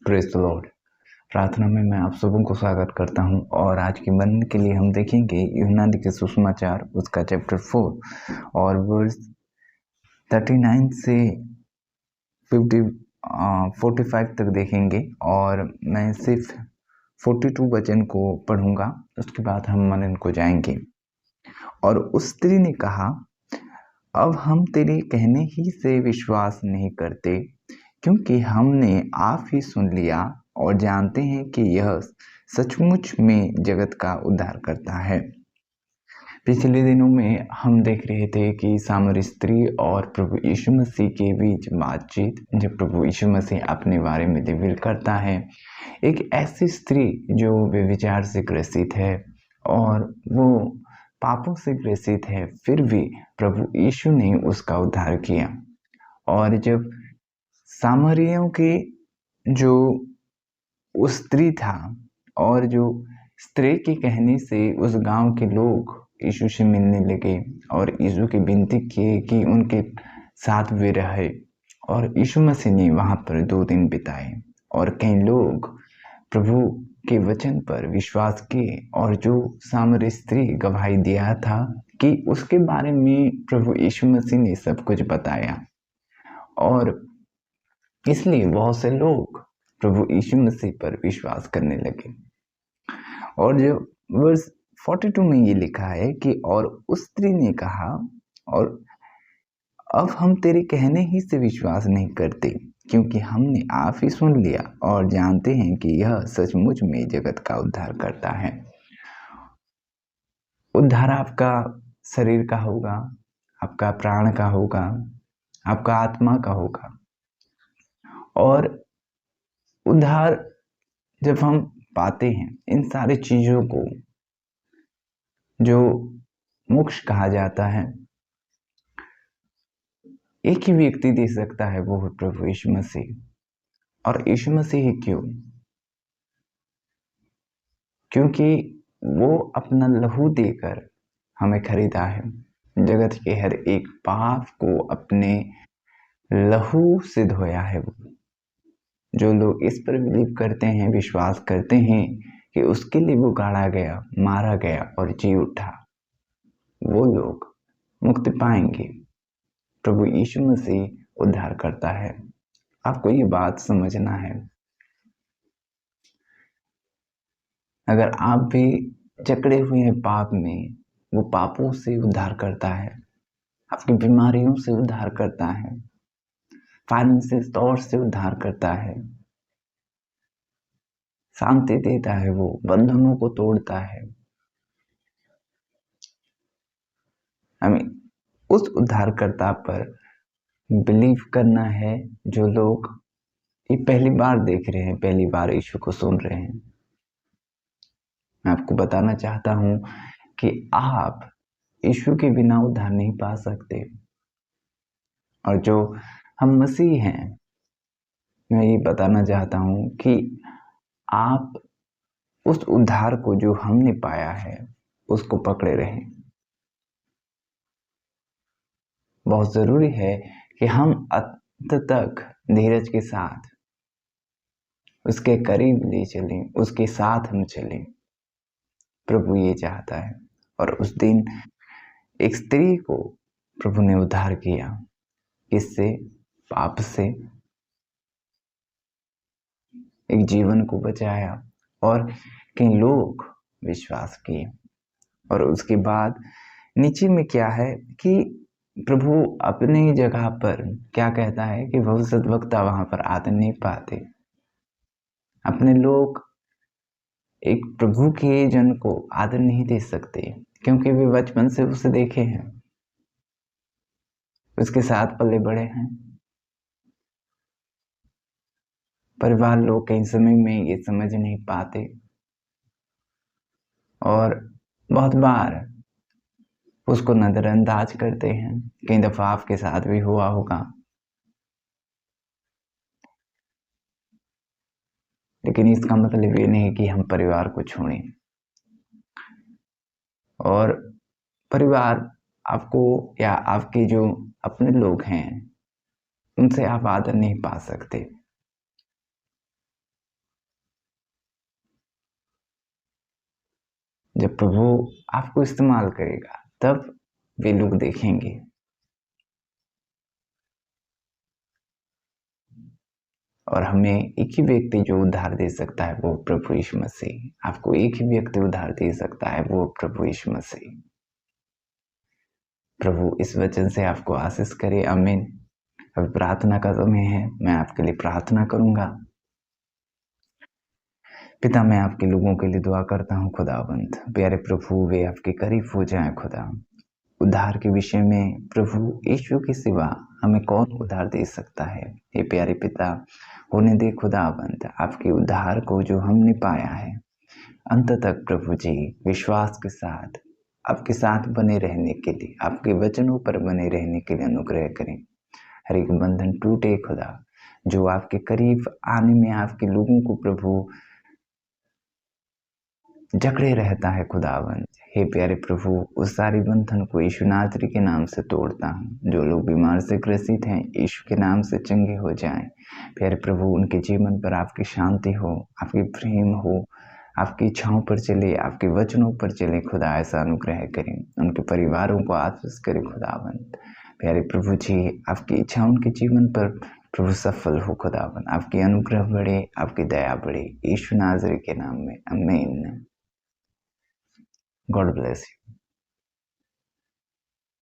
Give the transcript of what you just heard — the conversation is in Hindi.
Praise the Lord. प्रार्थना में मैं आप सबों को स्वागत करता हूं और आज के मन के लिए हम देखेंगे यूहन्ना लिखे सुसमाचार उसका चैप्टर 4 और वर्स 39 से 45 तक देखेंगे और मैं सिर्फ 42 वचन को पढ़ूंगा। उसके बाद हम मनन को जाएंगे। और उस स्त्री ने कहा, अब हम तेरे कहने ही से विश्वास नहीं करते, क्योंकि हमने आप ही सुन लिया और जानते हैं कि यह सचमुच में जगत का उद्धार करता है। पिछले दिनों में हम देख रहे थे कि सामरी स्त्री और प्रभु यीशु मसीह के बीच बातचीत, जब प्रभु यीशु मसीह अपने बारे में रिवील करता है। एक ऐसी स्त्री जो व्यभिचार से ग्रसित है और वो पापों से ग्रसित है, फिर भी प्रभु यीशु ने उसका उद्धार किया। और जब सामरियों के जो उस स्त्री था और जो स्त्री के कहने से उस गांव के लोग यीशु से मिलने लगे और यीशु की विनती किए कि उनके साथ वे रहे, और यीशु मसीह ने वहां पर 2 दिन बिताए और कई लोग प्रभु के वचन पर विश्वास किए। और जो सामरी स्त्री गवाही दिया था कि उसके बारे में प्रभु यीशु मसीह ने सब कुछ बताया, और इसलिए बहुत से लोग प्रभु यीशु मसीह पर विश्वास करने लगे। और जो वर्स 42 में ये लिखा है कि और उस स्त्री ने कहा, और अब हम तेरे कहने ही से विश्वास नहीं करते, क्योंकि हमने आप ही सुन लिया और जानते हैं कि यह सचमुच में जगत का उद्धार करता है। उद्धार आपका शरीर का होगा, आपका प्राण का होगा, आपका आत्मा का होगा। और उद्धार जब हम पाते हैं, इन सारी चीजों को जो मोक्ष कहा जाता है, एक ही व्यक्ति दे सकता है, वो है प्रभु यीशु मसीह। और यीशु मसीह ही क्यों? क्योंकि वो अपना लहू देकर हमें खरीदा है। जगत के हर एक पाप को अपने लहू से धोया है। वो जो लोग इस पर बिलीव करते हैं, विश्वास करते हैं कि उसके लिए वो गाड़ा गया, मारा गया और जी उठा, वो लोग मुक्ति पाएंगे। प्रभु यीशु मसीह उद्धार करता है। आपको ये बात समझना है। अगर आप भी जकड़े हुए हैं पाप में, वो पापों से उद्धार करता है, आपकी बीमारियों से उद्धार करता है, फाइनेंशियल तौर से उद्धार करता है, शांति देता है, वो बंधनों को तोड़ता है। हमें उस उद्धारकर्ता पर बिलीव करना है। जो लोग ये पहली बार देख रहे हैं, पहली बार यीशु को सुन रहे हैं, मैं आपको बताना चाहता हूं कि आप यीशु के बिना उद्धार नहीं पा सकते। और जो हम मसीह हैं, मैं ये बताना चाहता हूं कि आप उस उद्धार को जो हमने पाया है उसको पकड़े रहें। बहुत जरूरी है कि हम अंत तक धीरज के साथ उसके करीब ले चलें, उसके साथ हम चलें। प्रभु ये चाहता है। और उस दिन एक स्त्री को प्रभु ने उद्धार किया, इससे पाप से एक जीवन को बचाया और कई लोग विश्वास किए। और उसके बाद नीचे में क्या है कि प्रभु अपनी जगह पर क्या कहता है कि भविष्यद्वक्ता वहां पर आते नहीं पाते। अपने लोग एक प्रभु के जन को आदर नहीं दे सकते, क्योंकि वे बचपन से उसे देखे हैं, उसके साथ पले बड़े हैं। परिवार लोग कई समय में ये समझ नहीं पाते और बहुत बार उसको नजरअंदाज करते हैं। कई दफा आपके साथ भी हुआ होगा। लेकिन इसका मतलब ये नहीं कि हम परिवार को छोड़ें। और परिवार आपको या आपके जो अपने लोग हैं, उनसे आप आदर नहीं पा सकते। जब प्रभु आपको इस्तेमाल करेगा तब वे लोग देखेंगे। और हमें एक ही व्यक्ति जो उद्धार दे सकता है वो प्रभु यीशु मसीह। आपको एक ही व्यक्ति उद्धार दे सकता है वो प्रभु यीशु मसीह। प्रभु इस वचन से आपको आशीष करे। आमीन। अभी प्रार्थना का समय है, मैं आपके लिए प्रार्थना करूंगा। पिता, मैं आपके लोगों के लिए दुआ करता हूँ खुदावंद। प्यारे प्रभु, वे आपके करीब हो जाएं खुदा। उद्धार के विषय में प्रभु यीशु के सिवा हमें कौन उद्धार दे सकता है। हे प्यारे पिता, होने दे खुदावंद आपके उद्धार को जो हमने पाया है, अंत तक प्रभु जी विश्वास के साथ आपके साथ बने रहने के लिए, आपके वचनों पर बने रहने के लिए अनुग्रह करें। हर एक बंधन टूटे खुदा, जो आपके करीब आने में आपके लोगों को प्रभु जकड़े रहता है खुदावंद। हे प्यारे प्रभु, उस सारी बंधन को यीशु नासरी के नाम से तोड़ता हूँ। जो लोग बीमार से ग्रसित हैं, यीशु के नाम से चंगे हो जाएं। प्यारे प्रभु, उनके जीवन पर आपकी शांति हो, आपकी प्रेम हो, आपकी इच्छाओं पर चले, आपके वचनों पर चले खुदा, ऐसा अनुग्रह करें। उनके परिवारों को आशीष करें खुदावंद। प्यारे प्रभु जी, आपकी इच्छा उनके जीवन पर प्रभु सफल हो खुदावंद। आपकी अनुग्रह बढ़े, आपकी दया बढ़े, यीशु नासरी के नाम में, आमीन। God bless you.